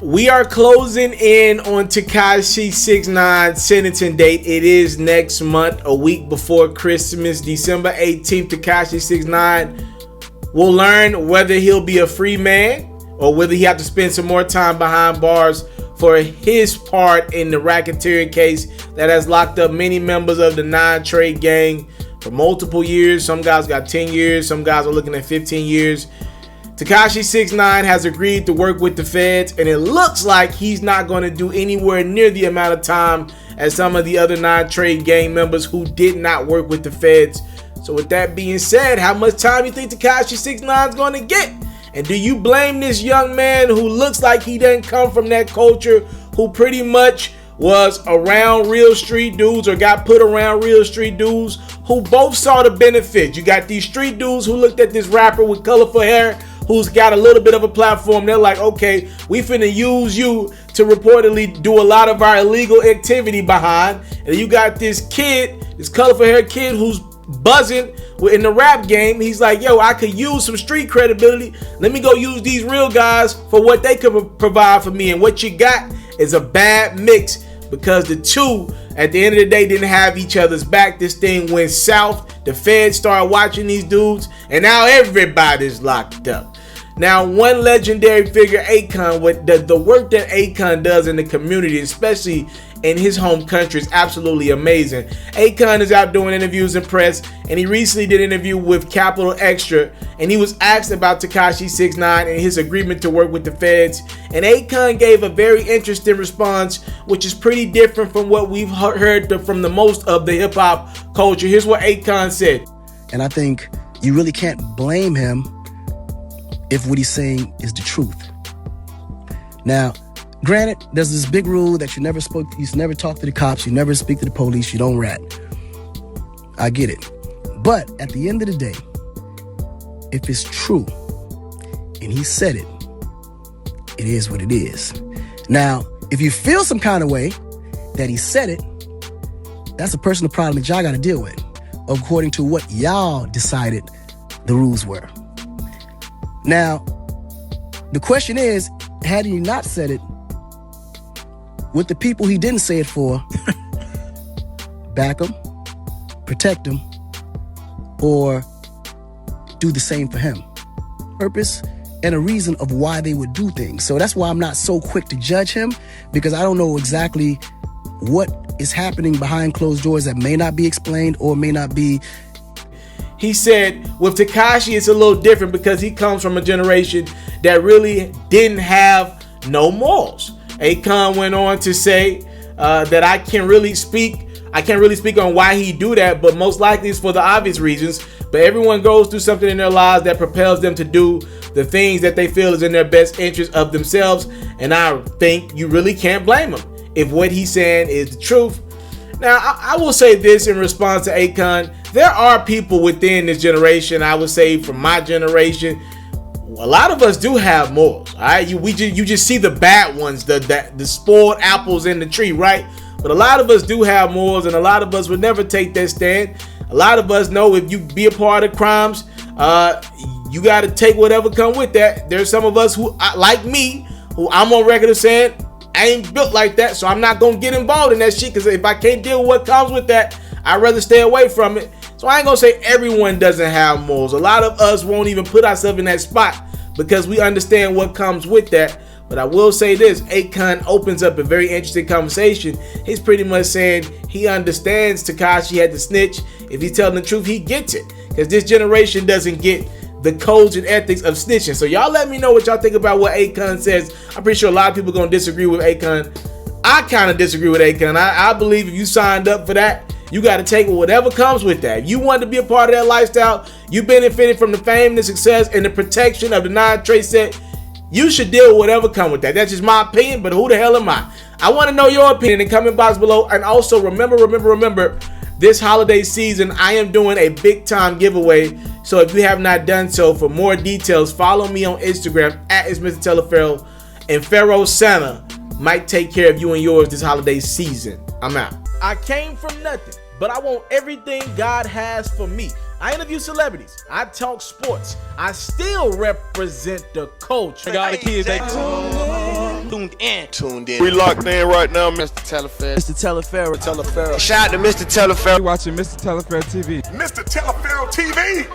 We are closing in on Tekashi 6ix9ine sentencing date. It is next month, a week before Christmas, December 18th. Tekashi 6ix9ine will learn whether he'll be a free man or whether he have to spend some more time behind bars for his part in the racketeering case that has locked up many members of the Trey gang for multiple years. Some guys got 10 years. Some guys are looking at 15 years. Tekashi 6ix9ine has agreed to work with the feds, and it looks like he's not going to do anywhere near the amount of time as some of the other Trey gang members who did not work with the feds. So with that being said, how much time do you think Tekashi 6ix9ine is going to get? And do you blame this young man who looks like he didn't come from that culture, who pretty much was around real street dudes or got put around real street dudes who both saw the benefit? You got these street dudes who looked at this rapper with colorful hair who's got a little bit of a platform. They're like, okay, we finna use you to reportedly do a lot of our illegal activity behind. And you got this kid, this colorful hair kid who's buzzing in the rap game. He's like, yo, I could use some street credibility. Let me go use these real guys for what they could provide for me. And what you got is a bad mix, because the two at the end of the day didn't have each other's back. This thing went south. The feds started watching these dudes, and now everybody's locked up. Now, one legendary figure, Akon, with the work that Akon does in the community, especially in his home country, is absolutely amazing. Akon is out doing interviews in press, and he recently did an interview with Capital Extra, and he was asked about Tekashi 6ix9ine and his agreement to work with the feds. And Akon gave a very interesting response, which is pretty different from what we've heard from the most of the hip-hop culture. Here's what Akon said. And I think you really can't blame him if what he's saying is the truth. Now, granted, there's this big rule that you never talk to the cops, you never speak to the police, you don't rat. I get it. But at the end of the day, if it's true and he said it, it is what it is. Now, if you feel some kind of way that he said it, that's a personal problem that y'all got to deal with, according to what y'all decided the rules were. Now, the question is, had he not said it, would the people he didn't say it for back him, protect him, or do the same for him? Purpose and a reason of why they would do things. So that's why I'm not so quick to judge him, because I don't know exactly what is happening behind closed doors that may not be explained or may not be. He said with Tekashi, it's a little different because he comes from a generation that really didn't have no morals. Akon went on to say that I can't really speak on why he do that, but most likely it's for the obvious reasons. But everyone goes through something in their lives that propels them to do the things that they feel is in their best interest of themselves. And I think you really can't blame him if what he's saying is the truth. Now, I will say this in response to Akon. There are people within this generation, I would say from my generation, a lot of us do have morals, all right? You just see the bad ones, the spoiled apples in the tree, right? But a lot of us do have morals, and a lot of us would never take that stand. A lot of us know if you be a part of crimes, you got to take whatever come with that. There's some of us who, like me, who I'm on record of saying, I ain't built like that, so I'm not going to get involved in that shit, because if I can't deal with what comes with that, I'd rather stay away from it. So I ain't going to say everyone doesn't have morals. A lot of us won't even put ourselves in that spot because we understand what comes with that. But I will say this, Akon opens up a very interesting conversation. He's pretty much saying he understands Tekashi had to snitch. If he's telling the truth, he gets it, because this generation doesn't get the codes and ethics of snitching. So y'all let me know what y'all think about what Akon says. I'm pretty sure a lot of people are going to disagree with Akon. I kind of disagree with Akon. I believe if you signed up for that, you got to take whatever comes with that. If you want to be a part of that lifestyle, you benefited from the fame, the success, and the protection of the Trey set, you should deal with whatever comes with that. That's just my opinion, but who the hell am I? I want to know your opinion in the comment box below. And also remember, this holiday season, I am doing a big time giveaway. So if you have not done so, for more details, follow me on Instagram at itsmrtaliaferro. And FERRO Santa might take care of you and yours this holiday season. I'm out. I came from nothing, but I want everything God has for me. I interview celebrities. I talk sports. I still represent the culture. I got the kids. Tuned in. We locked in right now, Mr. Taliaferro. Mr. Taliaferro. Shout out to Mr. Taliaferro. You watching Mr. Taliaferro TV. Mr. Taliaferro TV.